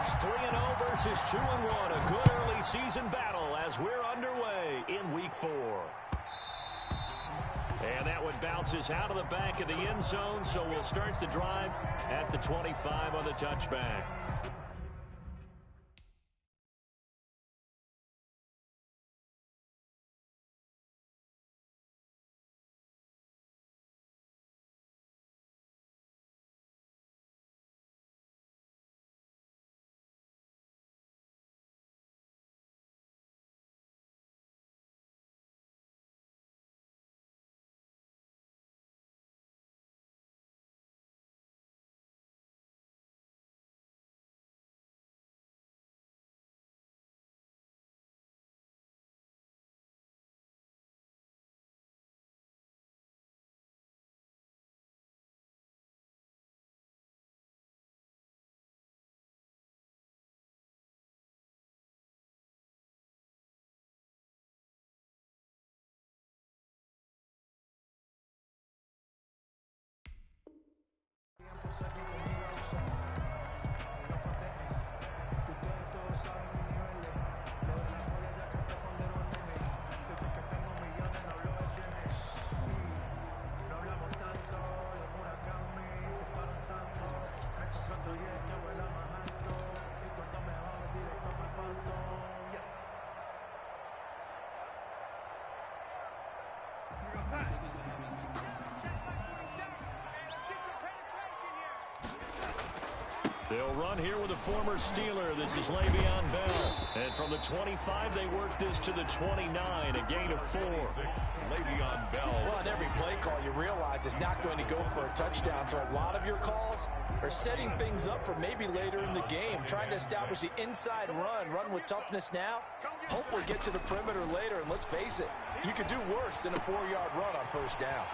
It's 3-0 versus 2-1. A good early season battle as we're underway in Week 4. And that one bounces out of the back of the end zone, so we'll start the drive at the 25 on the touchback. They'll run here with a former Steeler. This is Le'Veon Bell. And from the 25, they work this to the 29, a gain of 4. Le'Veon Bell. Well, on every play call, you realize it's not going to go for a touchdown. So a lot of your calls are setting things up for maybe later in the game, trying to establish the inside run with toughness now. Hopefully get to the perimeter later, and let's face it, you could do worse than a 4-yard run on first down.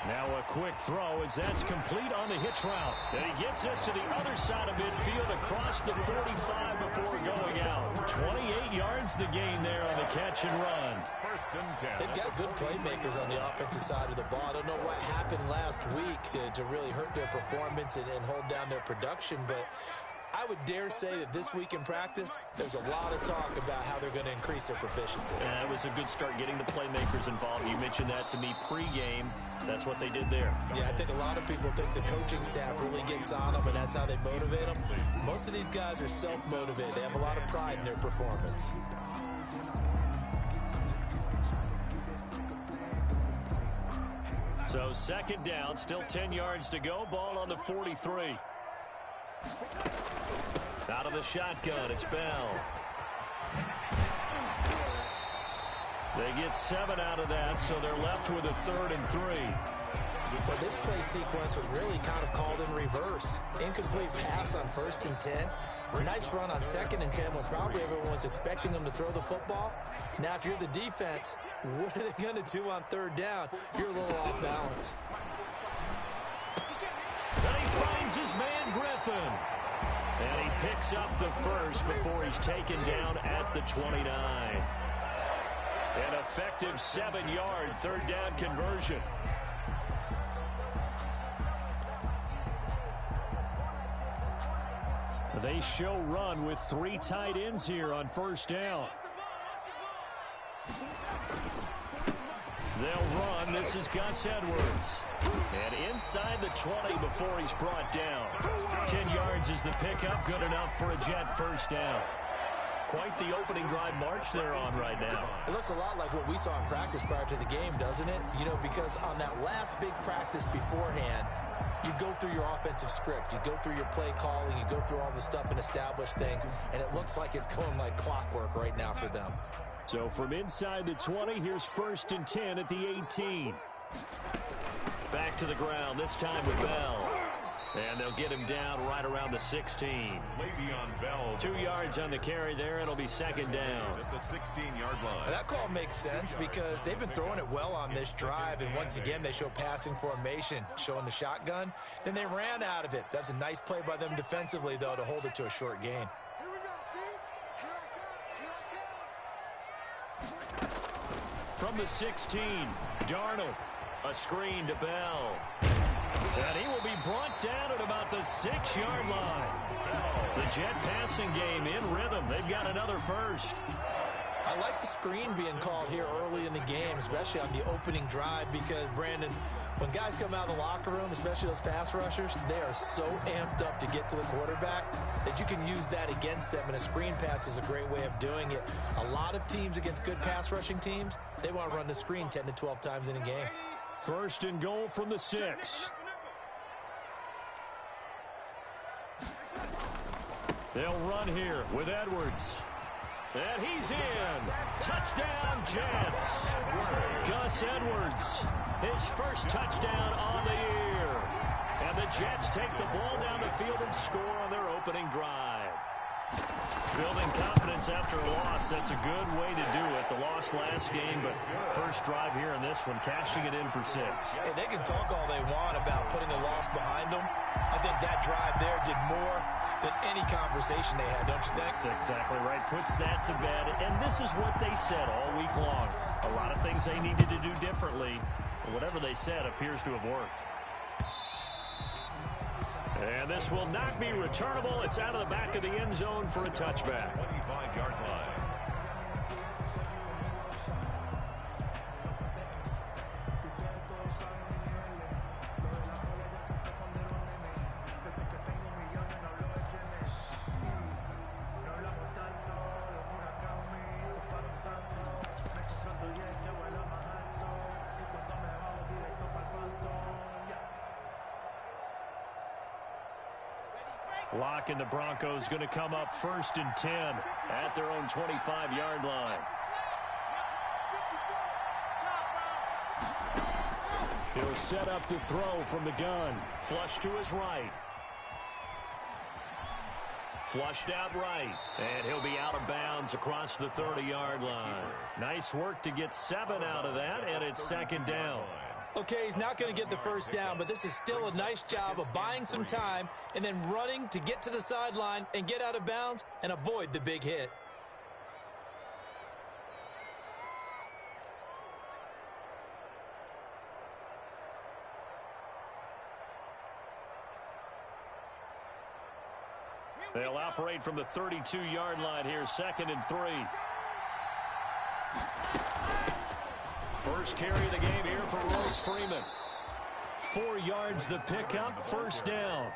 Now a quick throw as that's complete on the hitch route. And he gets us to the other side of midfield across the 45 before going out. 28 yards the gain there on the catch and run. First and 10. They've got good playmakers on the offensive side of the ball. I don't know what happened last week to really hurt their performance and hold down their production, but I would dare say that this week in practice, there's a lot of talk about how they're going to increase their proficiency. Yeah, it was a good start getting the playmakers involved. You mentioned that to me pregame. That's what they did there. Yeah, I think a lot of people think the coaching staff really gets on them, and that's how they motivate them. Most of these guys are self-motivated. They have a lot of pride in their performance. So second down, still 10 yards to go. Ball on the 43. Out of the shotgun, it's Bell. They get 7 out of that, so they're left with a 3rd and 3. But this play sequence was really kind of called in reverse. Incomplete pass on 1st and 10. Nice run on 2nd and 10 when probably everyone was expecting them to throw the football. Now, if you're the defense, what are they going to do on 3rd down? You're a little off balance. Then he finds his man Griffin. And he picks up the first before he's taken down at the 29. An effective 7-yard 3rd down conversion. They show run with 3 tight ends here on 1st down. They'll run. This is Gus Edwards. And inside the 20 before he's brought down. 10 yards is the pickup. Good enough for a Jet 1st down. Quite the opening drive march they're on right now. It looks a lot like what we saw in practice prior to the game, doesn't it? You know, because on that last big practice beforehand, you go through your offensive script. You go through your play calling. You go through all the stuff and establish things. And it looks like it's going like clockwork right now for them. So from inside the 20, here's 1st and 10 at the 18. Back to the ground, this time with Bell. And they'll get him down right around the 16. Le'Veon Bell. 2 yards on the carry there. It'll be 2nd down. At the 16-yard line. That call makes sense because they've been throwing it well on this drive. And once again, they show passing formation, showing the shotgun. Then they ran out of it. That's a nice play by them defensively, though, to hold it to a short gain. From the 16, Darnold. A screen to Bell. And he will be brought down at about the 6-yard line. The Jet passing game in rhythm. They've got another first. I like the screen being called here early in the game, especially on the opening drive, because, Brandon, when guys come out of the locker room, especially those pass rushers, they are so amped up to get to the quarterback that you can use that against them, and a screen pass is a great way of doing it. A lot of teams against good pass rushing teams, they want to run the screen 10 to 12 times in a game. First and goal from the 6. They'll run here with Edwards. And he's in. Touchdown, Jets. Gus Edwards, his first touchdown on the year. And the Jets take the ball down the field and score on their opening drive. Building confidence after a loss, that's a good way to do it. The loss last game, but first drive here in this one, cashing it in for 6. Hey, they can talk all they want about putting a loss behind them. I think that drive there did more than any conversation they had, don't you think? That's exactly right. Puts that to bed. And this is what they said all week long. A lot of things they needed to do differently. But whatever they said appears to have worked. And this will not be returnable. It's out of the back of the end zone for a touchback. 25-yard line. Locke and the Broncos going to come up first and 10 at their own 25-yard line. He'll set up to throw from the gun. Flush to his right. Flushed out right. And he'll be out of bounds across the 30-yard line. Nice work to get 7 out of that, and it's second down. Okay, he's not going to get the first down, but this is still a nice job of buying some time and then running to get to the sideline and get out of bounds and avoid the big hit. They'll operate from the 32-yard line here, second and 3. First carry of the game here for Royce Freeman. 4 yards the pickup, first down.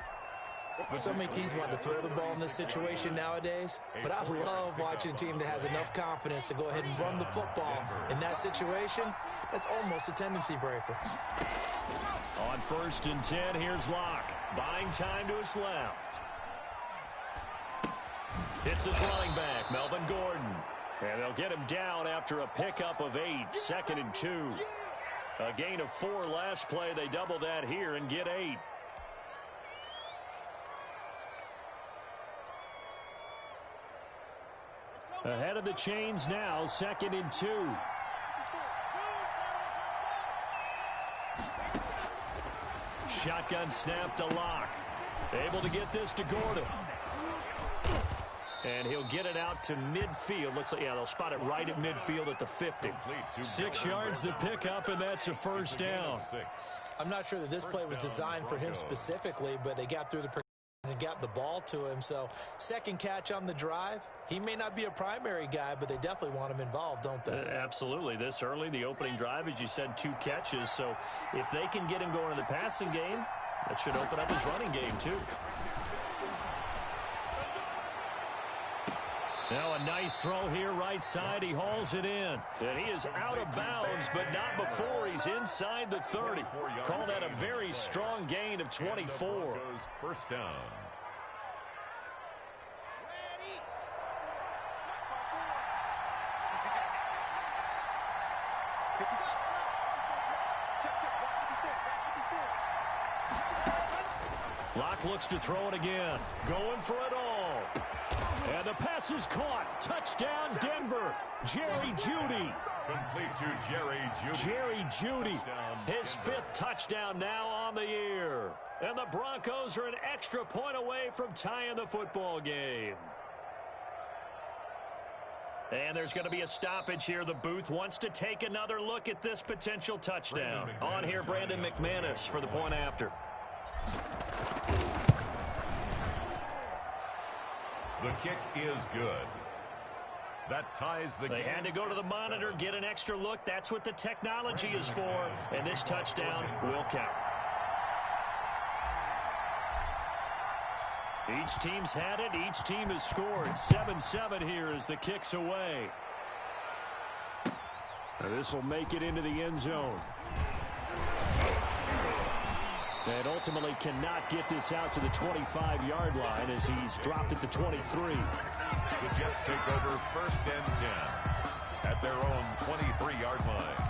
So many teams want to throw the ball in this situation nowadays, but I love watching a team that has enough confidence to go ahead and run the football. In that situation, that's almost a tendency breaker. On first and 10, here's Locke. Buying time to his left. Hits his running back, Melvin Gordon. And they'll get him down after a pickup of 8, second and 2. A gain of 4 last play. They double that here and get 8. Ahead of the chains now, second and 2. Shotgun snap to Locke. Able to get this to Gordon. And he'll get it out to midfield. Looks like, yeah, they'll spot it right at midfield at the 50. 6 yards the pickup, and that's a first down. I'm not sure that this play was designed for him specifically, but they got through the and got the ball to him. So second catch on the drive. He may not be a primary guy, but they definitely want him involved, don't they? Absolutely. This early, the opening drive, as you said, 2 catches. So if they can get him going in the passing game, that should open up his running game too. Now a nice throw here right side. He hauls it in. And he is out of bounds, but not before he's inside the 30. Call that a very strong gain of 24. First down. Locke looks to throw it again. Going for it all. And the pass is caught. Touchdown, Denver. Jerry Jeudy. Complete to Jerry Jeudy. Jerry Jeudy. His 5th touchdown now on the year. And the Broncos are an extra point away from tying the football game. And there's going to be a stoppage here. The booth wants to take another look at this potential touchdown. On here, Brandon McManus for the point after. The kick is good. That ties the game. They had to go to the monitor, get an extra look. That's what the technology is for. And this touchdown will count. Each team's had it. Each team has scored. 7-7 here as the kick's away. This will make it into the end zone. And ultimately cannot get this out to the 25-yard line as he's dropped at the 23. The Jets take over 1st and 10 at their own 23-yard line.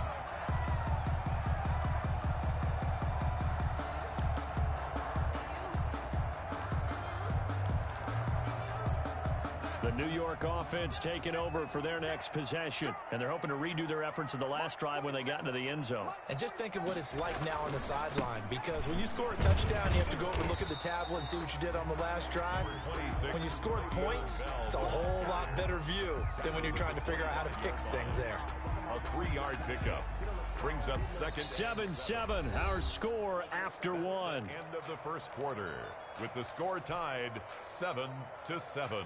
The New York offense taking over for their next possession. And they're hoping to redo their efforts in the last drive when they got into the end zone. And just think of what it's like now on the sideline, because when you score a touchdown, you have to go over and look at the tablet and see what you did on the last drive. When you score points, it's a whole lot better view than when you're trying to figure out how to fix things there. A 3-yard pickup brings up 7-7, our score after one. End of the first quarter with the score tied 7-7.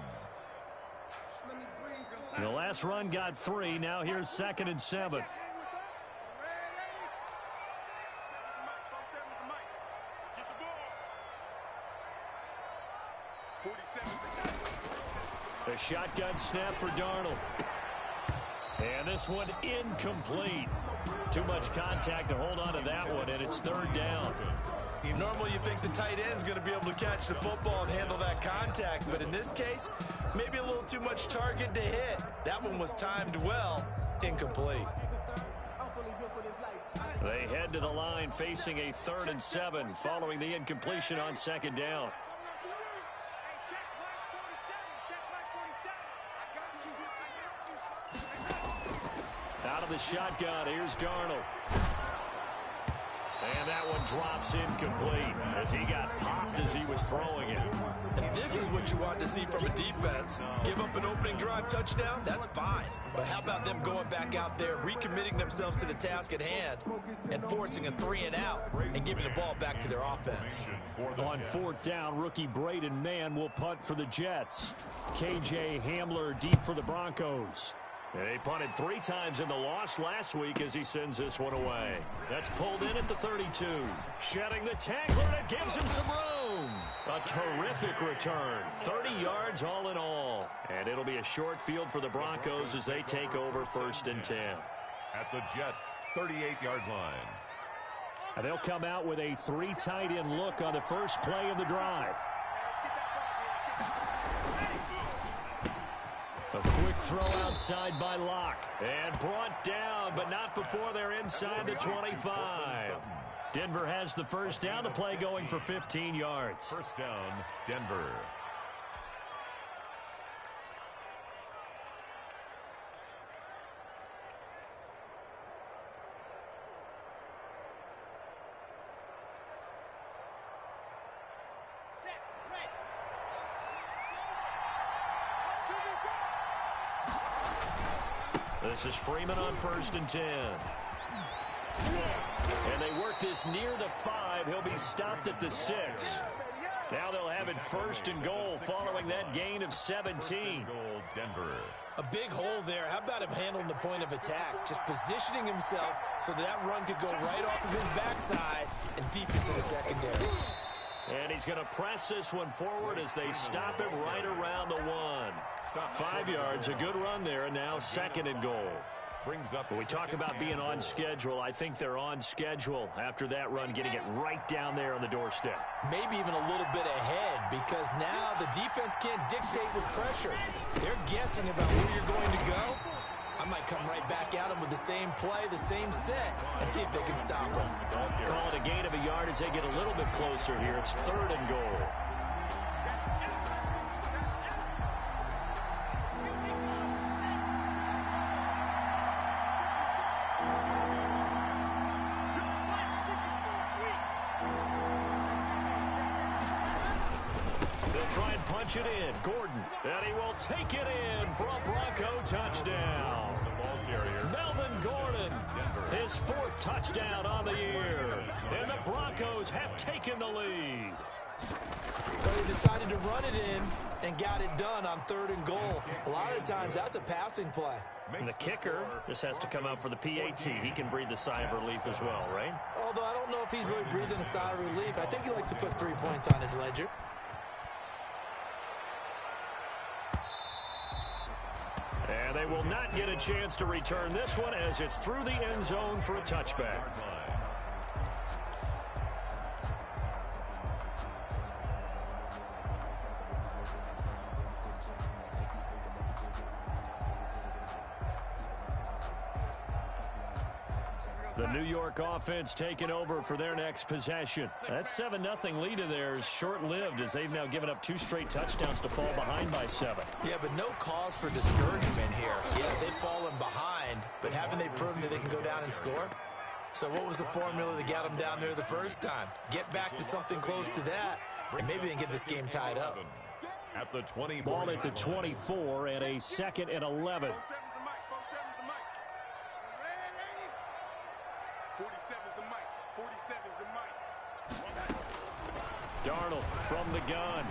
The last run got 3. Now here's 2nd and 7. The shotgun snap for Darnold. And this one incomplete. Too much contact to hold on to that one, and it's 3rd down. Normally you think the tight end's going to be able to catch the football and handle that contact, but in this case, maybe a little too much target to hit. That one was timed well, incomplete. They head to the line facing a 3rd and 7 following the incompletion on 2nd down. Out of the shotgun, here's Darnold. And that one drops incomplete as he got popped as he was throwing it. And this is what you want to see from a defense. Give up an opening drive touchdown, that's fine. But how about them going back out there, recommitting themselves to the task at hand, and forcing a 3-and-out and giving the ball back to their offense. On 4th down, rookie Braden Mann will punt for the Jets. KJ Hamler deep for the Broncos. They punted 3 times in the loss last week as he sends this one away. That's pulled in at the 32. Shedding the tackler, and it gives him some room. A terrific return. 30 yards all in all. And it'll be a short field for the Broncos as they take over 1st and 10. At the Jets' 38-yard line. And they'll come out with a 3 tight end look on the first play of the drive. A quick throw outside by Locke. And brought down, but not before they're inside the 25. Denver has the first down. The play going for 15 yards. 1st down, Denver. This is Freeman on 1st and 10. And they work this near the 5. He'll be stopped at the 6. Now they'll have it 1st and goal following that gain of 17. Goal, Denver. A big hole there. How about him handling the point of attack? Just positioning himself so that run could go right off of his backside and deep into the secondary. And he's going to press this one forward as they stop it right around the 1. 5 yards, a good run there, and now 2nd and goal. Brings up. When we talk about being on schedule, I think they're on schedule after that run, getting it right down there on the doorstep. Maybe even a little bit ahead, because now the defense can't dictate with pressure. They're guessing about where you're going to go. I might come right back at them with the same play, the same set, and see if they can stop them. Call it a gain of a yard as they get a little bit closer here. It's 3rd and goal. Try and punch it in. Gordon. And he will take it in for a Bronco touchdown. Melvin Gordon. his 4th touchdown on the year. And the Broncos have taken the lead. But he decided to run it in and got it done on 3rd and goal. A lot of times that's a passing play. And the kicker just has to come out for the PAT. He can breathe a sigh of relief as well, right? Although I don't know if he's really breathing a sigh of relief. I think he likes to put 3 points on his ledger. And they will not get a chance to return this one as it's through the end zone for a touchback. The New York offense taking over for their next possession. That 7-0 lead of theirs short-lived as they've now given up 2 straight touchdowns to fall behind by 7. Yeah, but no cause for discouragement here. Yeah, they've fallen behind, but haven't they proven that they can go down and score? So what was the formula that got them down there the first time? Get back to something close to that, and maybe they can get this game tied up. At the 20. Ball at the 24 and a 2nd and 11. 47's the mic. 47's the mic. Darnold from the gun.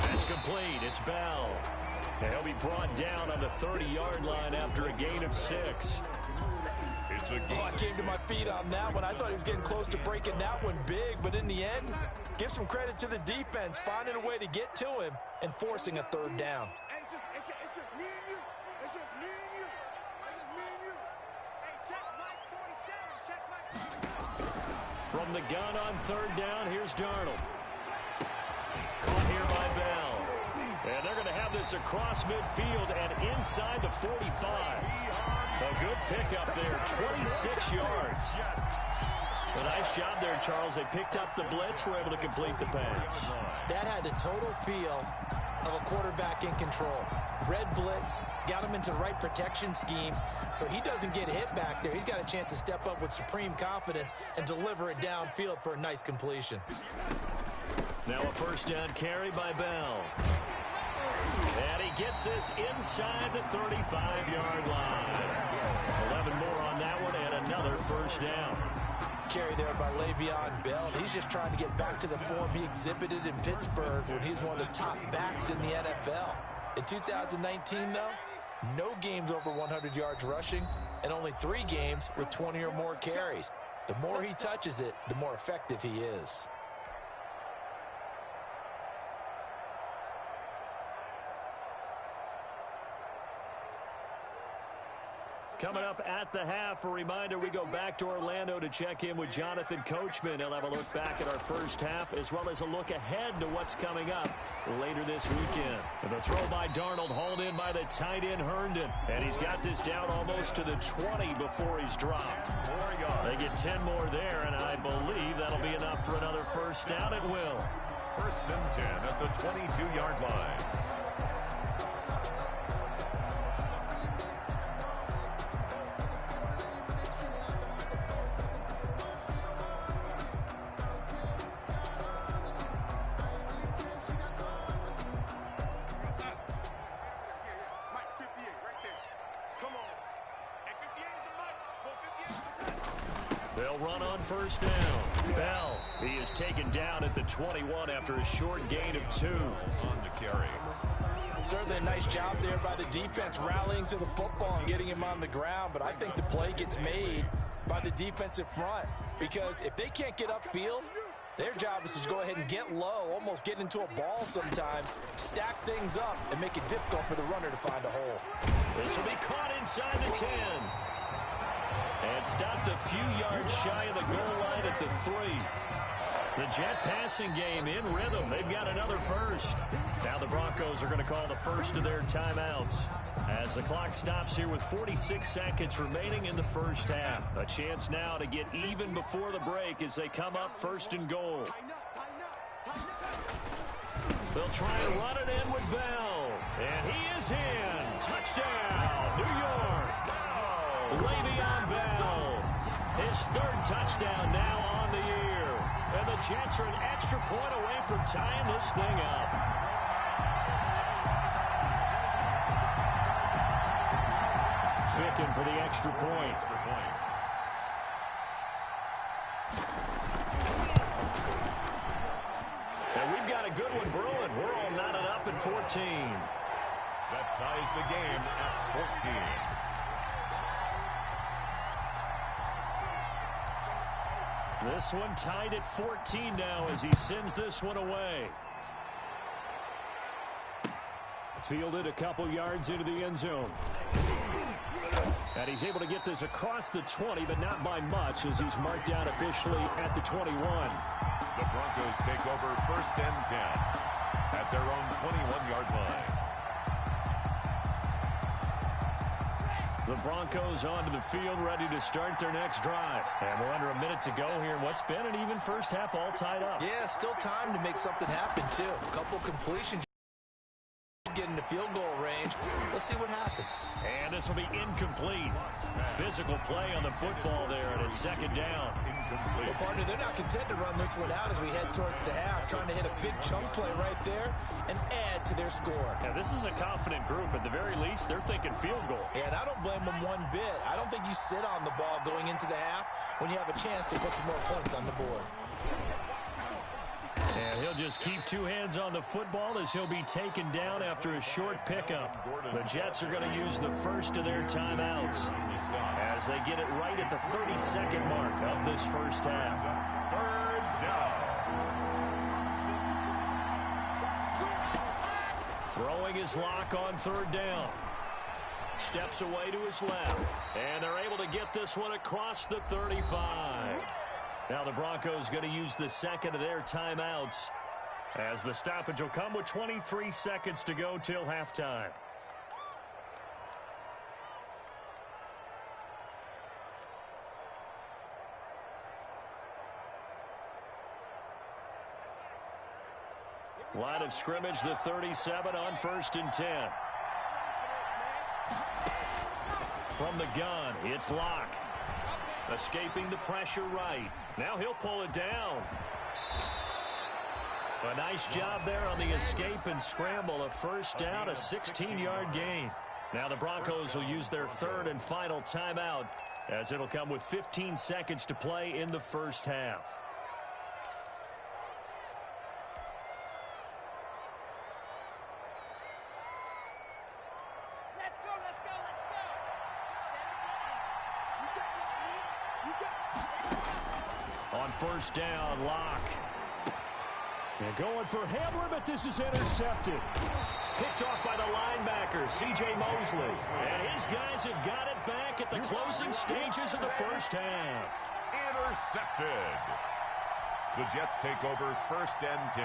That's complete. It's Bell. And he'll be brought down on the 30-yard line after a gain of 6. I came to my feet on that one. I thought he was getting close to breaking that one big, but in the end, give some credit to the defense, finding a way to get to him and forcing a 3rd down. It's just me and you. It's just me and you. It's just me and you. Hey, check Mike 47. Check Mike 47. From the gun on 3rd down, here's Darnold. Caught here by Bell. And they're going to have this across midfield and inside the 45. A good pickup there, 26 yards. A nice job there, Charles. They picked up the blitz, were able to complete the pass. That had the total feel of a quarterback in control. Red blitz, got him into the right protection scheme, so he doesn't get hit back there. He's got a chance to step up with supreme confidence and deliver it downfield for a nice completion. Now a 1st down carry by Bell. And he gets this inside the 35-yard line. 11 more on that one and another 1st down. Carry there by Le'Veon Bell. He's just trying to get back to the form he exhibited in Pittsburgh when he was one of the top backs in the NFL. In 2019, though, no games over 100 yards rushing and only 3 games with 20 or more carries. The more he touches it, the more effective he is. Coming up at the half, a reminder, we go back to Orlando to check in with Jonathan Coachman. He'll have a look back at our first half as well as a look ahead to what's coming up later this weekend. The throw by Darnold, hauled in by the tight end Herndon. And he's got this down almost to the 20 before he's dropped. They get 10 more there, and I believe that'll be enough for another 1st down. It will. 1st and 10 at the 22-yard line. They'll run on 1st down. Bell, he is taken down at the 21 after a short gain of 2. On the carry. Certainly a nice job there by the defense rallying to the football and getting him on the ground, but I think the play gets made by the defensive front because if they can't get upfield, their job is to go ahead and get low, almost get into a ball sometimes, stack things up, and make it difficult for the runner to find a hole. This will be caught inside the 10. And stopped a few yards shy of the goal line at the 3. The Jet passing game in rhythm. They've got another 1st. Now the Broncos are going to call the 1st of their timeouts as the clock stops here with 46 seconds remaining in the 1st half. A chance now to get even before the break as they come up 1st and goal. They'll try to run it in with Bell. And he is in. Touchdown, New York. Le'Veon Bell, his 3rd touchdown now on the year. And the Jets are an extra point away from tying this thing up. Fickin for the extra point. And we've got a good one brewing. We're all knotted up at 14. That ties the game at 14. This one tied at 14 now as he sends this one away. Fielded a couple yards into the end zone. And he's able to get this across the 20, but not by much as he's marked down officially at the 21. The Broncos take over 1st and 10 at their own 21-yard line. The Broncos onto the field, ready to start their next drive. And we're under a minute to go here in what's been an even first half, all tied up. Yeah, still time to make something happen, too. A couple completions. Get into field goal range. Let's see what happens. And this will be incomplete. Physical play on the football there, and it's second down. Well, partner, they're not content to run this one out as we head towards the half, trying to hit a big chunk play right there and add to their score. Yeah, this is a confident group. At the very least, they're thinking field goal. Yeah, and I don't blame them one bit. I don't think you sit on the ball going into the half when you have a chance to put some more points on the board. And he'll just keep two hands on the football as he'll be taken down after a short pickup. The Jets are going to use the first of their timeouts as they get it right at the 32nd mark of this first half. 3rd down. Throwing his lock on 3rd down. Steps away to his left. And they're able to get this one across the 35. Now the Broncos going to use the second of their timeouts as the stoppage will come with 23 seconds to go till halftime. Line of scrimmage, the 37 on 1st and 10. From the gun, it's Locke. Escaping the pressure right. Now he'll pull it down. A nice job there on the escape and scramble. A first down, a 16-yard gain. Now the Broncos will use their 3rd and final timeout as it'll come with 15 seconds to play in the first half. Let's go, let's go, let's go. On 1st down, Locke. And going for Hamler, but this is intercepted. Picked off by the linebacker, C.J. Mosley. And his guys have got it back at the closing stages of the first half. Intercepted. The Jets take over 1st and 10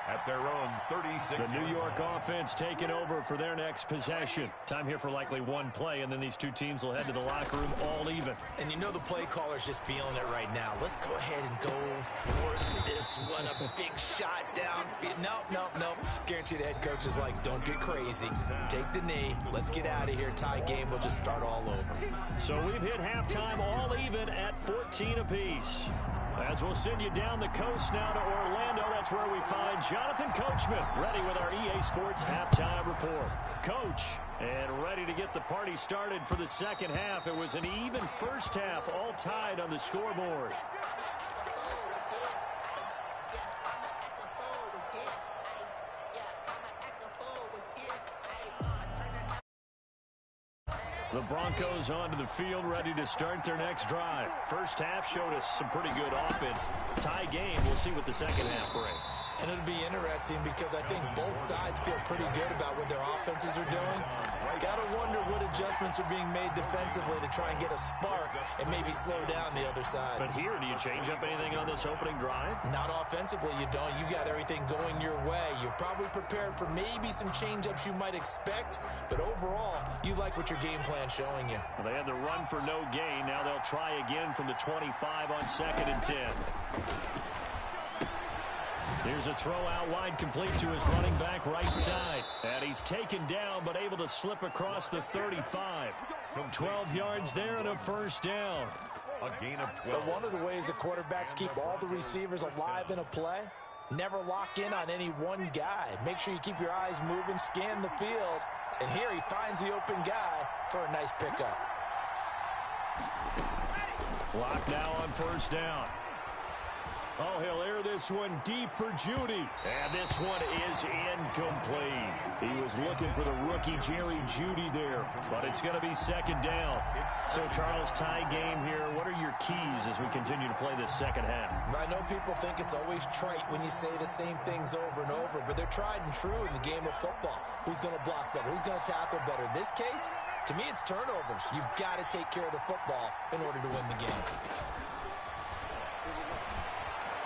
at their own 36. The New York offense taking over for their next possession. Time here for likely one play, and then these two teams will head to the locker room all even. And you know the play caller's just feeling it right now. Let's go ahead and go for this one. A big shot down. Nope. Guaranteed the head coach is like, don't get crazy. Take the knee. Let's get out of here. Tie game. We'll just start all over. So we've hit halftime all even at 14 apiece. As we'll send you down the coast now to Orlando, that's where we find Jonathan Coachman, ready with our EA Sports halftime report. Coach, and ready to get the party started for the second half. It was an even first half, all tied on the scoreboard. The Broncos onto the field, ready to start their next drive. First half showed us some pretty good offense. Tie game, we'll see what the second half brings. And it'll be interesting because I think both sides feel pretty good about what their offenses are doing. Gotta wonder what adjustments are being made defensively to try and get a spark and maybe slow down the other side. But here, do you change up anything on this opening drive? Not offensively, you don't. You got everything going your way. You've probably prepared for maybe some change-ups you might expect, but overall, you like what your game plan's showing you. Well, they had the run for no gain. Now they'll try again from the 25 on 2nd and 10. Here's a throw out wide, complete to his running back right side. And he's taken down, but able to slip across the 35. From 12 yards there and a first down. A gain of 12. But one of the ways the quarterbacks keep all the receivers alive in a play, never lock in on any one guy. Make sure you keep your eyes moving, scan the field, And here he finds the open guy for a nice pickup. Clock now on first down. Oh, he'll air this one deep for Judy. And this one is incomplete. He was looking for the rookie Jerry Judy there, but it's going to be second down. So, Charles, tie game here. What are your keys as we continue to play this second half? I know people think it's always trite when you say the same things over and over, but they're tried and true in the game of football. Who's going to block better? Who's going to tackle better? In this case, to me, it's turnovers. You've got to take care of the football in order to win the game.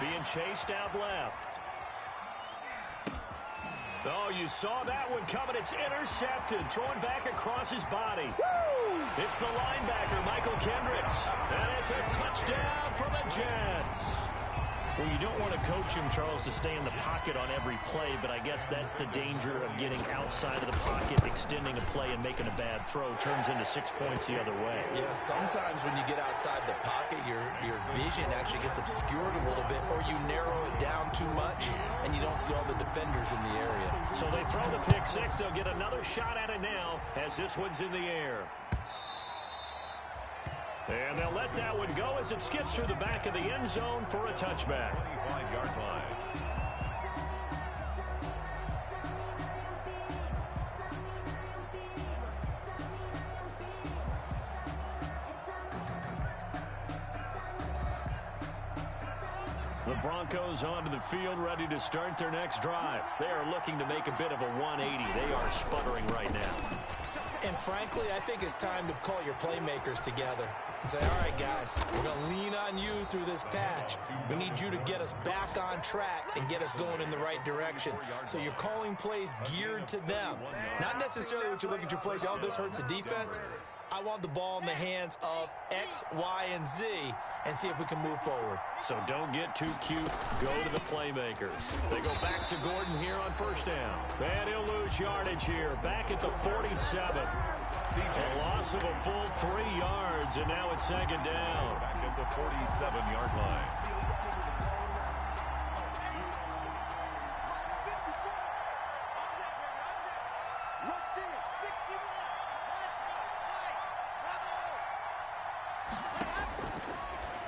Being chased out left. Oh, you saw that one coming. It's intercepted. Thrown back across his body. Woo! It's the linebacker, Michael Kendricks. And it's a touchdown for the Jets. Well, you don't want to coach him, Charles, to stay in the pocket on every play, but I guess that's the danger of getting outside of the pocket, extending a play, and making a bad throw. Turns into 6 points the other way. Yeah, sometimes when you get outside the pocket, your vision actually gets obscured a little bit, or you narrow it down too much, and you don't see all the defenders in the area. So they throw the pick six. They'll get another shot at it now as this one's in the air. And they'll let that one go as it skips through the back of the end zone for a touchback. 25-yard line. The Broncos onto the field, ready to start their next drive. They are looking to make a bit of a 180. They are sputtering right now. And frankly, I think it's time to call your playmakers together and say, all right, guys, we're going to lean on you through this patch. We need you to get us back on track and get us going in the right direction. So you're calling plays geared to them. Not necessarily what you look at your plays, oh, this hurts the defense. I want the ball in the hands of X, Y, and Z and see if we can move forward. So don't get too cute. Go to the playmakers. They go back to Gordon here on first down. And he'll lose yardage here. Back at the 47. A loss of a full 3 yards, and now it's second down. Back at the 47-yard line.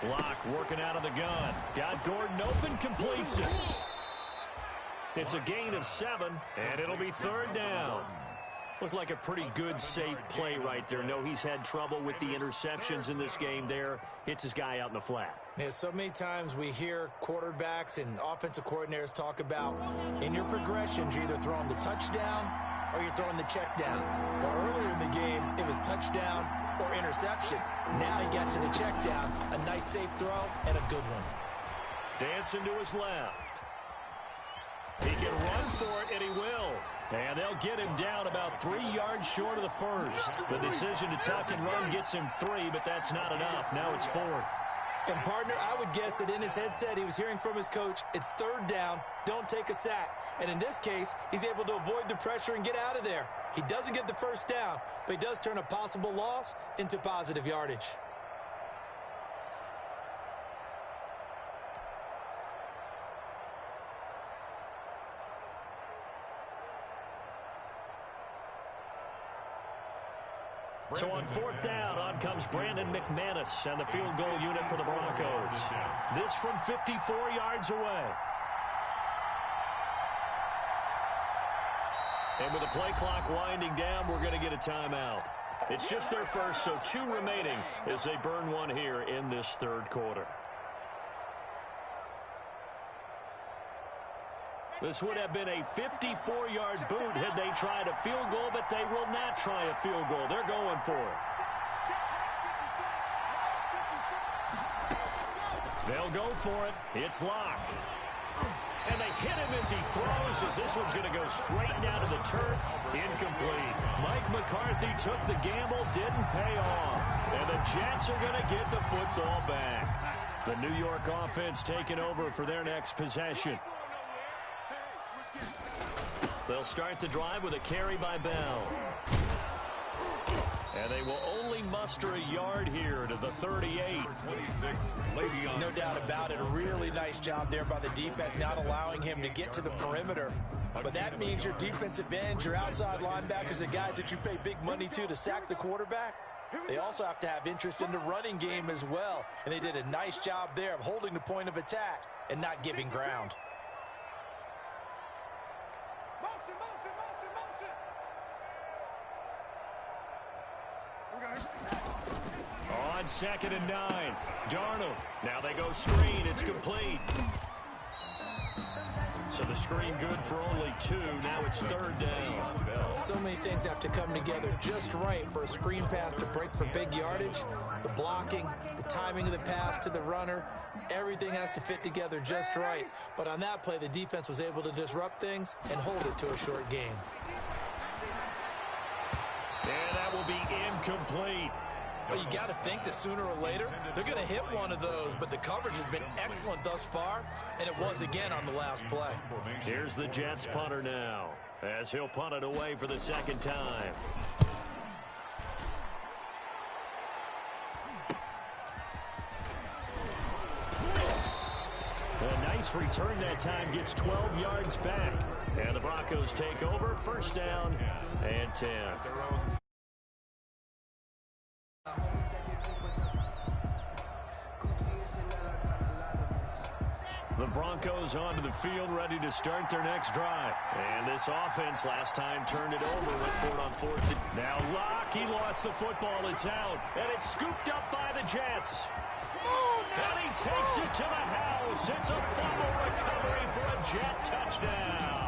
Block working out of the gun. Got Gordon open, completes it. It's a gain of 7, and it'll be third down. Looked like a pretty good, safe play right there. No, he's had trouble with the interceptions in this game there. Hits his guy out in the flat. Yeah, so many times we hear quarterbacks and offensive coordinators talk about in your progressions, you're either throwing the touchdown or you're throwing the check down. Well, earlier in the game, it was touchdown or interception. Now he got to the check down, a nice safe throw, and a good one. Dancing to his left. He can run for it, and he will. And they'll get him down about 3 yards short of the first. The decision to tuck and run gets him 3, but that's not enough. Now it's fourth. And, partner, I would guess that in his headset he was hearing from his coach, it's third down, don't take a sack. And in this case, he's able to avoid the pressure and get out of there. He doesn't get the first down, but he does turn a possible loss into positive yardage. So on fourth down, on comes Brandon McManus and the field goal unit for the Broncos. This from 54 yards away. And with the play clock winding down, we're going to get a timeout. It's just their first, so 2 remaining as they burn one here in this third quarter. This would have been a 54-yard boot had they tried a field goal, but they will not try a field goal. They're going for it. They'll go for it. It's Locke. And they hit him as he throws, as this one's going to go straight down to the turf. Incomplete. Mike McCarthy took the gamble, didn't pay off. And the Jets are going to get the football back. The New York offense taking over for their next possession. They'll start the drive with a carry by Bell. And they will only muster a yard here to the 38. 26, No doubt about it. A really nice job there by the defense, not allowing him to get to the perimeter But that means your defensive ends, your outside linebackers, the guys that you pay big money to sack the quarterback, they also have to have interest in the running game as well. And they did a nice job there of holding the point of attack and not giving ground. Motion, motion, motion, motion. On 2nd and 9. Darnold. Now they go screen. It's complete. So the screen good for only 2. Now it's 3rd down. So many things have to come together just right for a screen pass to break for big yardage. The blocking, the timing of the pass to the runner, everything has to fit together just right. But on that play, the defense was able to disrupt things and hold it to a short game. And that will be incomplete. Well, you got to think that sooner or later, they're going to hit one of those, but the coverage has been excellent thus far, and it was again on the last play. Here's the Jets punter now, as he'll punt it away for the 2nd time. A nice return that time, gets 12 yards back. And the Broncos take over, 1st down and 10. The Broncos onto the field, ready to start their next drive. And this offense last time turned it over, went for it on 4th. Now Locke, he lost the football. It's out, and it's scooped up by the Jets. And he takes it to the house. It's a fumble recovery for a Jet touchdown.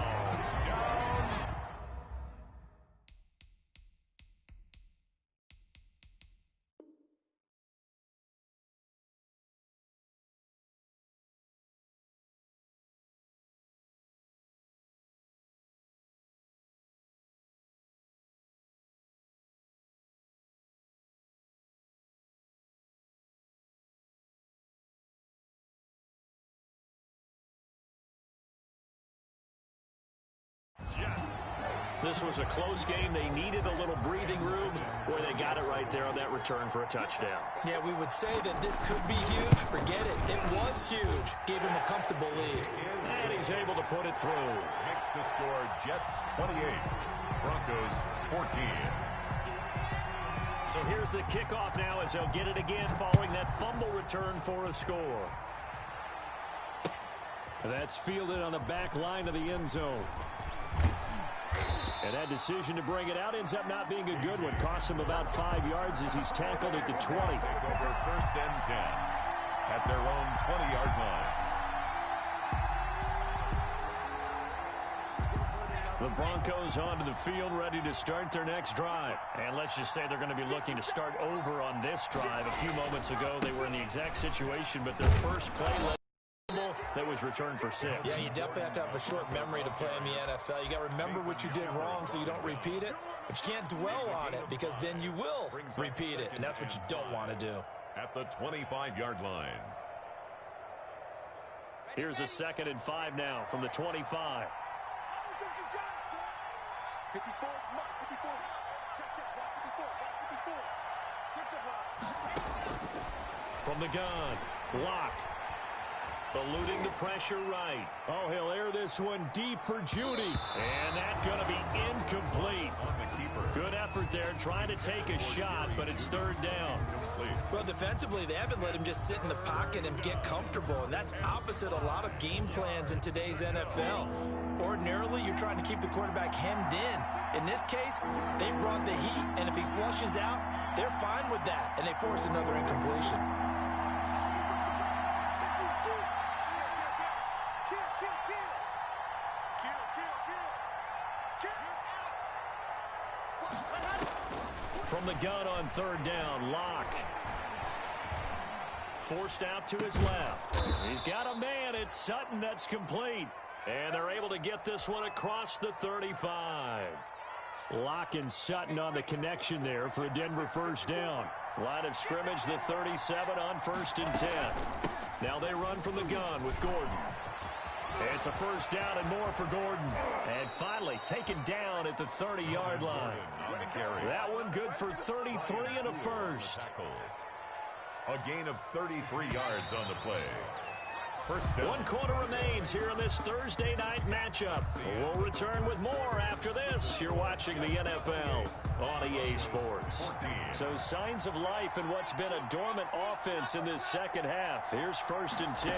This was a close game. They needed a little breathing room where they got it right there on that return for a touchdown. Yeah, we would say that this could be huge. Forget it. It was huge. Gave him a comfortable lead. And he's able to put it through. Makes the score Jets 28, Broncos 14. So here's the kickoff now as they'll get it again following that fumble return for a score. That's fielded on the back line of the end zone. And that decision to bring it out ends up not being a good one. Costs him about 5 yards as he's tackled at the 20. Take over 1st and 10 at their own 20-yard line. The Broncos onto the field, ready to start their next drive. And let's just say they're going to be looking to start over on this drive. A few moments ago, they were in the exact situation, but their first play that was returned for 6. Yeah, you definitely have to have a short memory to play in the NFL. You got to remember what you did wrong so you don't repeat it, but you can't dwell on it because then you will repeat it, and that's what you don't want to do. At the 25-yard line. Here's a 2nd and 5 now from the 25. 54, mark, 54. Check, block 54, 54. From the gun, Locke. Eluding the pressure right. Oh, he'll air this one deep for Judy. And that's going to be incomplete. On the keeper. Good effort there, trying to take a shot, but it's 3rd down. Well, defensively, they haven't let him just sit in the pocket and get comfortable, and that's opposite a lot of game plans in today's NFL. Ordinarily, you're trying to keep the quarterback hemmed in. In this case, they brought the heat, and if he flushes out, they're fine with that, and they force another incompletion. From the gun on 3rd down, Locke. Forced out to his left. He's got a man. It's Sutton that's complete. And they're able to get this one across the 35. Locke and Sutton on the connection there for a Denver 1st down. Line of scrimmage, the 37 on 1st and 10. Now they run from the gun with Gordon. It's a 1st down and more for Gordon. And finally taken down at the 30-yard line. That one good for 33 and a 1st. A gain of 33 yards on the play. First down. One quarter remains here in this Thursday night matchup. We'll return with more after this. You're watching the NFL on EA Sports. So signs of life in what's been a dormant offense in this second half. Here's 1st and 10.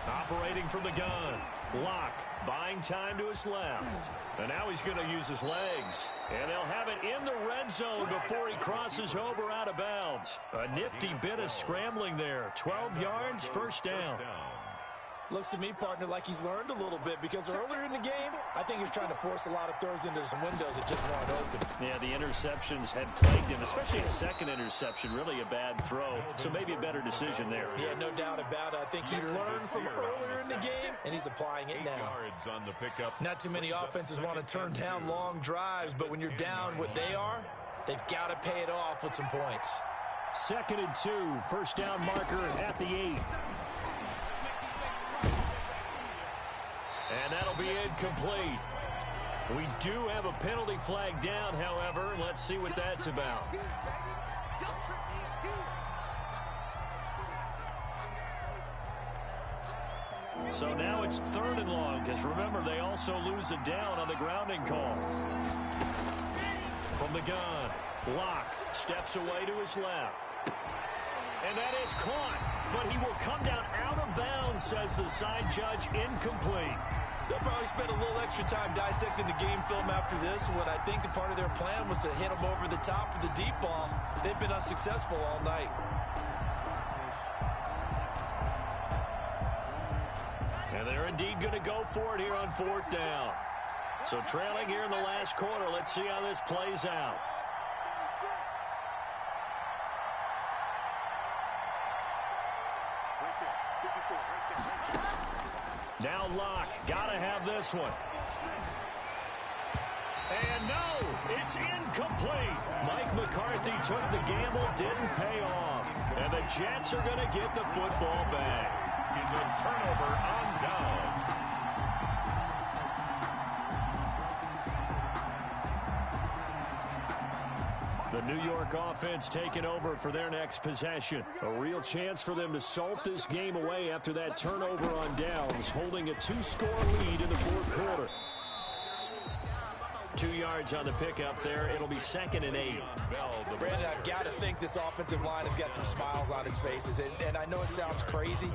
Operating from the gun. Locke buying time to his left. And now he's going to use his legs. And they'll have it in the red zone before he crosses over out of bounds. A nifty bit of scrambling there. 12 yards, first down. Looks to me, partner, like he's learned a little bit because earlier in the game, I think he was trying to force a lot of throws into some windows that just weren't open. Yeah, the interceptions had plagued him, especially a second interception, really a bad throw. So maybe a better decision there. Yeah, no doubt about it. I think he learned from earlier in the game, and he's applying it now. On the pickup. Not too many offenses want to turn down long drives, but when you're down what they are, they've got to pay it off with some points. 2nd and 2, first down marker at the 8. And that'll be incomplete. We do have a penalty flag down, however. Let's see what that's about. So now it's 3rd and long, because remember, they also lose a down on the grounding call. From the gun, Locke steps away to his left. And that is caught, but he will come down out of bounds, says the side judge, incomplete. They'll probably spend a little extra time dissecting the game film after this, when I think the part of their plan was to hit him over the top of the deep ball. They've been unsuccessful all night. And they're indeed going to go for it here on 4th down. So trailing here in the last quarter, let's see how this plays out. Now Locke, gotta have this one. And no, it's incomplete. Mike McCarthy took the gamble, didn't pay off. And the Jets are gonna get the football back. Is a turnover on down. The New York offense taking over for their next possession. A real chance for them to salt this game away after that turnover on downs, holding a 2-score lead in the 4th quarter. 2 yards on the pickup there. It'll be 2nd and 8. Brandon, I've got to think this offensive line has got some smiles on its faces. And I know it sounds crazy,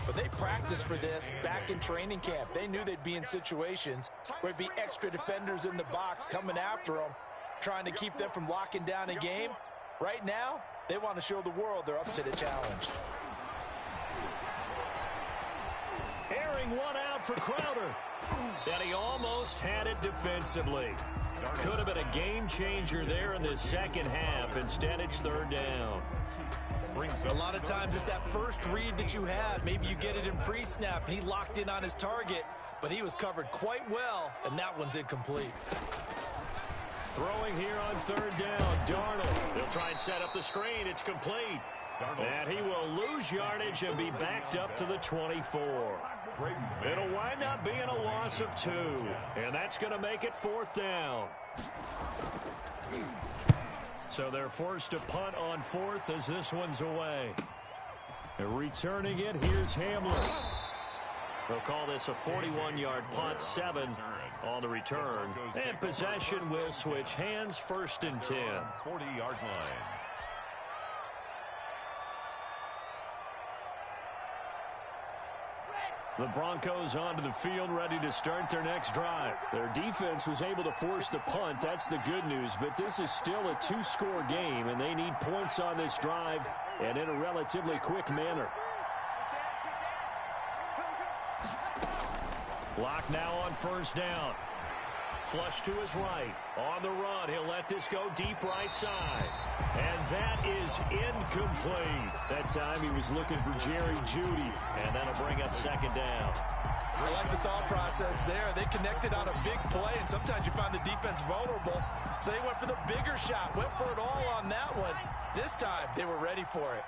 but they practiced for this back in training camp. They knew they'd be in situations where it'd be extra defenders in the box coming after them, trying to keep them from locking down a game. Right now, they want to show the world they're up to the challenge. Airing one out for Crowder. And he almost had it defensively. Could have been a game changer there in the second half. Instead, it's 3rd down. A lot of times it's that first read that you had. Maybe you get it in pre-snap, and he locked in on his target, but he was covered quite well, and that one's incomplete. Throwing here on 3rd down, Darnold. They'll try and set up the screen. It's complete. And he will lose yardage and be backed up to the 24. It'll wind up being a loss of 2. And that's going to make it 4th down. So they're forced to punt on 4th as this one's away. And returning it, here's Hamlin. They'll call this a 41-yard punt, 7 on the return. And possession will switch hands, 1st and 10. 40-yard line. The Broncos onto the field, ready to start their next drive. Their defense was able to force the punt. That's the good news. But this is still a 2-score game, and they need points on this drive and in a relatively quick manner. Locke now on 1st down. Flush to his right. On the run, he'll let this go deep right side. And that is incomplete. That time he was looking for Jerry Jeudy, and that'll bring up 2nd down. I like the thought process there. They connected on a big play, and sometimes you find the defense vulnerable. So they went for the bigger shot, went for it all on that one. This time, they were ready for it.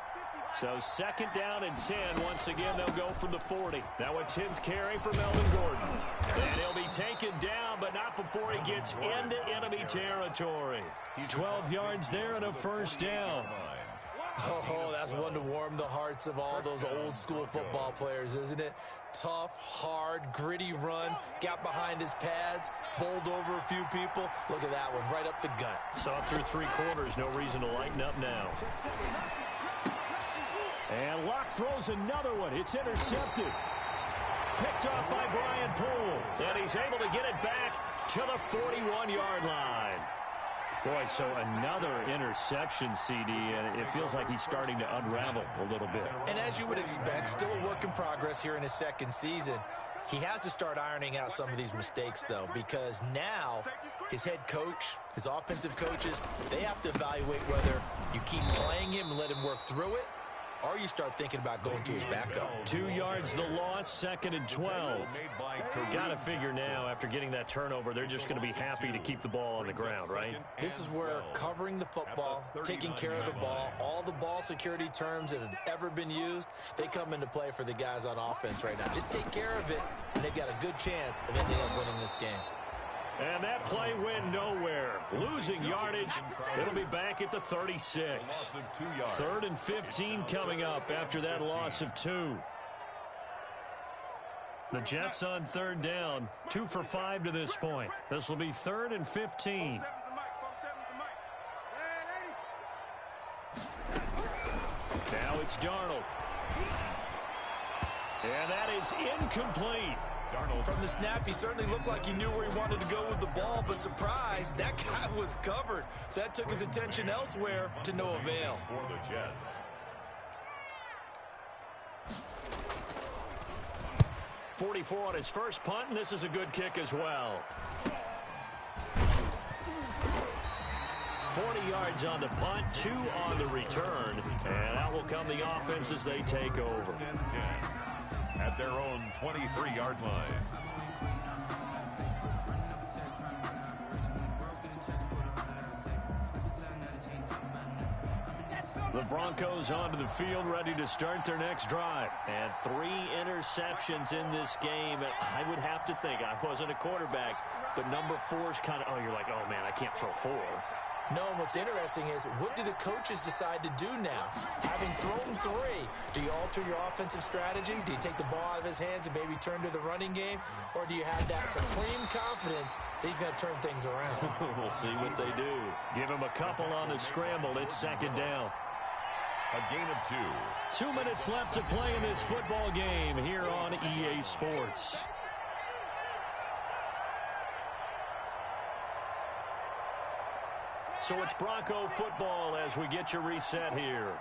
So 2nd down and 10. Once again, they'll go from the 40. Now a 10th carry for Melvin Gordon. And he'll be taken down, but not before he gets into enemy territory. 12 yards there and a 1st down. Oh, that's one to warm the hearts of all those old school football players, isn't it? Tough, hard, gritty run, got behind his pads, bowled over a few people. Look at that one, right up the gut. Saw through 3 quarters, no reason to lighten up now. And Locke throws another one. It's intercepted. Picked off by Brian Poole. And he's able to get it back to the 41-yard line. Boy, so another interception, CD, and it feels like he's starting to unravel a little bit. And as you would expect, still a work in progress here in his second season. He has to start ironing out some of these mistakes, though, because now his head coach, his offensive coaches, they have to evaluate whether you keep playing him and let him work through it, or you start thinking about going to his backup. 2 yards the loss, 2nd and 12. Got to figure now, after getting that turnover, they're just going to be happy to keep the ball on the ground, right? This is where covering the football, taking care of the ball, all the ball security terms that have ever been used, they come into play for the guys on offense right now. Just take care of it, and they've got a good chance of ending up winning this game. And that play went nowhere. Losing yardage. It'll be back at the 36. 3rd and 15 coming up after that loss of 2. The Jets on 3rd down. 2 for 5 to this point. This will be 3rd and 15. Now it's Darnold. And that is incomplete. From the snap, he certainly looked like he knew where he wanted to go with the ball, but surprise, that guy was covered. So that took his attention elsewhere to no avail. For the Jets. .44 on his first punt, and this is a good kick as well. 40 yards on the punt, 2 on the return, and out will come the offense as they take over. At their own 23-yard line. The Broncos onto the field, ready to start their next drive. And 3 interceptions in this game. I would have to think, I wasn't a quarterback, but number 4 is kind of, oh, you're like, oh, man, I can't throw 4. No, and what's interesting is, what do the coaches decide to do now? Having thrown 3, do you alter your offensive strategy? Do you take the ball out of his hands and maybe turn to the running game? Or do you have that supreme confidence that he's going to turn things around? We'll see what they do. Give him a couple on the scramble. It's 2nd down. A gain of 2. 2 minutes left to play in this football game here on EA Sports. So it's Bronco football as we get you reset here.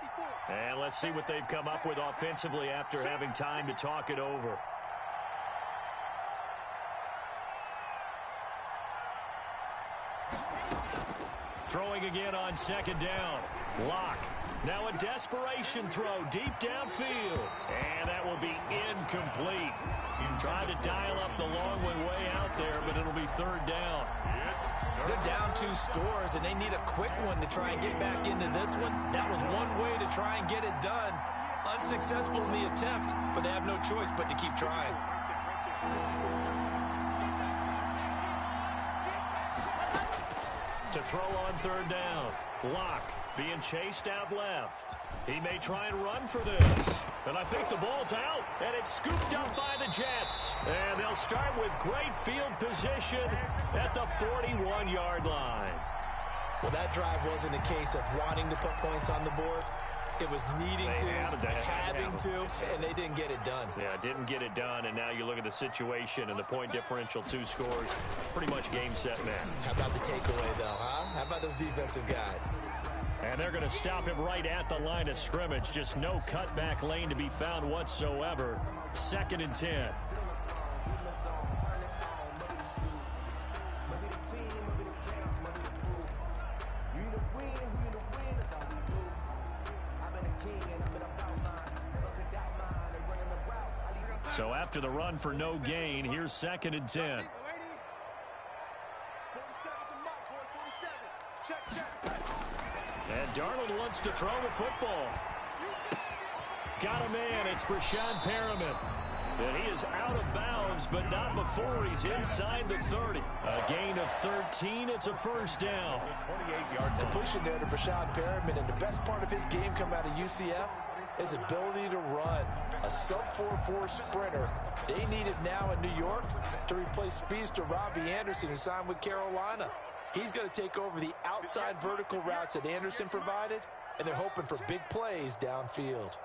And let's see what they've come up with offensively after having time to talk it over. Throwing again on 2nd down. Locke. Now a desperation throw deep downfield. And that will be incomplete. Tried to dial up the long one way out there, but it'll be 3rd down. They're down 2 scores, and they need a quick one to try and get back into this one. That was one way to try and get it done. Unsuccessful in the attempt, but they have no choice but to keep trying. To throw on 3rd down. Locke being chased out left. He may try and run for this. And I think the ball's out. And it's scooped up by the Jets. And they'll start with great field position at the 41-yard line. Well, that drive wasn't a case of wanting to put points on the board. It was needing to, having to, and they didn't get it done. Yeah, didn't get it done, and now you look at the situation and the point differential, 2 scores, pretty much game, set, match. How about the takeaway, though, huh? How about those defensive guys? And they're going to stop him right at the line of scrimmage. Just no cutback lane to be found whatsoever. 2nd and 10. So after the run for no gain, here's 2nd and 10. And Darnold wants to throw the football. Got a man. It's Brashad Perriman. And he is out of bounds, but not before he's inside the 30. A gain of 13. It's a first down. 28-yard Completion there to Brashad Perriman, and the best part of his game coming out of UCF is ability to run. A sub-4.4 sprinter. They need it now in New York to replace speedster Robbie Anderson, who signed with Carolina. He's going to take over the outside vertical routes that Anderson provided, and they're hoping for big plays downfield.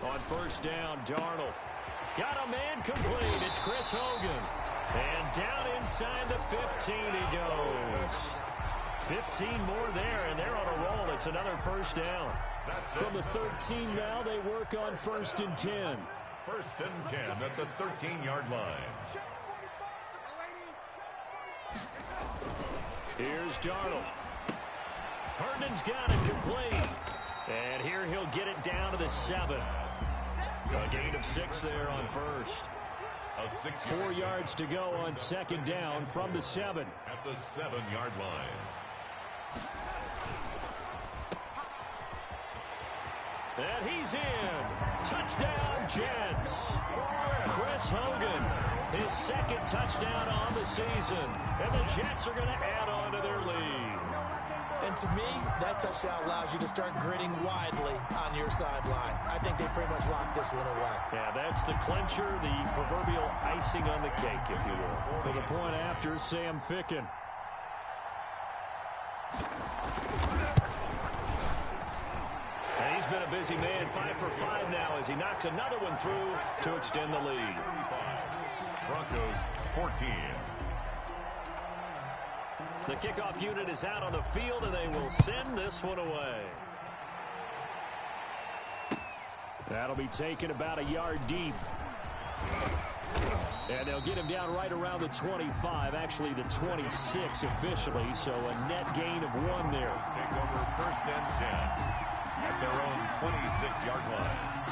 On first down, Darnold. Got a man complete. It's Chris Hogan. And down inside the 15 he goes. 15 more there, and they're on a roll. It's another first down. From the 13 now, they work on first and 10. First and 10 at the 13-yard line. Here's Darnold. Herndon's got it complete. And here he'll get it down to the 7. A gain of 6 there on first. 4 yards to go on second down from the 7. At the 7-yard line. And he's in. Touchdown, Jets. Chris Hogan, his second touchdown on the season. And the Jets are going to add on to their lead. And to me, that touchdown allows you to start grinning widely on your sideline. I think they pretty much locked this one away. Yeah, that's the clincher, the proverbial icing on the cake, if you will. For the point after, Sam Ficken. And he's been a busy man, 5 for 5 now as he knocks another one through to extend the lead. Broncos 14. The kickoff unit is out on the field, and they will send this one away. That'll be taken about a yard deep. And they'll get him down right around the 25, actually the 26 officially, so a net gain of 1 there. Take over first and 10 at their own 26-yard line.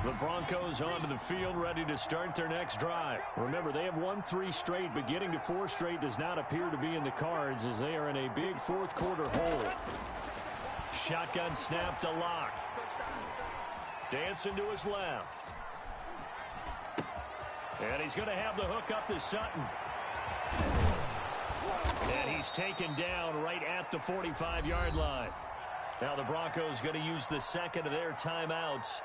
The Broncos onto the field, ready to start their next drive. Remember, they have won 3 straight, but getting to 4 straight does not appear to be in the cards as they are in a big fourth quarter hole. Shotgun snap to Locke. Dancing to his left. And he's going to have the hook up to Sutton. And he's taken down right at the 45-yard line. Now the Broncos going to use the second of their timeouts,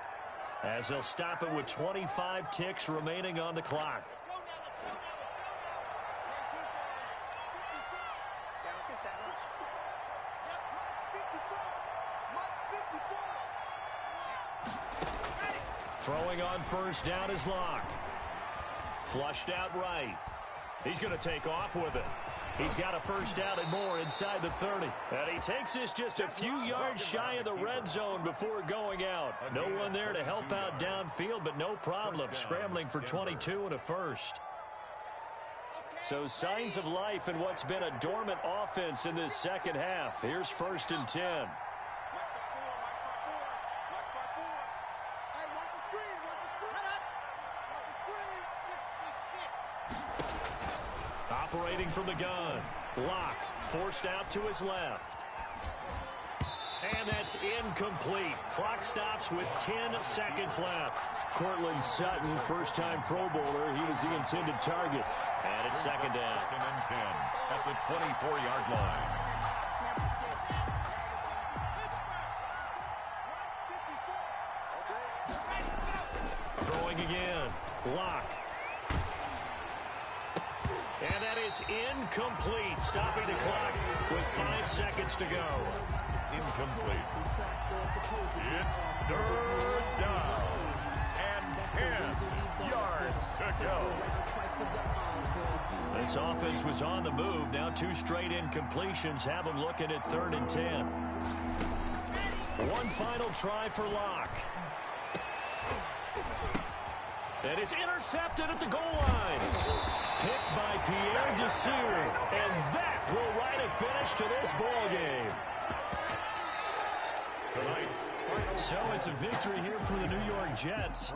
as they'll stop it with 25 ticks remaining on the clock. Throwing on first down is Locke. Flushed out right. He's going to take off with it. He's got a first down and more inside the 30. And he takes this just a few yards shy of the red zone before going out. No one there to help out downfield, but no problem. Scrambling for 22 and a first. So signs of life in what's been a dormant offense in this second half. Here's first and 10. Operating from the gun. Locke forced out to his left. And that's incomplete. Clock stops with 10 seconds left. Cortland Sutton, first-time Pro Bowler. He was the intended target. And it's second down. Second and 10 at the 24-yard line. Throwing again. Locke. And that is incomplete, stopping the clock with 5 seconds to go. Incomplete. It's third down and 10 yards to go. This offense was on the move. Now 2 straight incompletions have them looking at 3rd and 10. One final try for Locke. And it's intercepted at the goal line. Picked by Pierre Desir. And that will write a finish to this ball game. So it's a victory here for the New York Jets.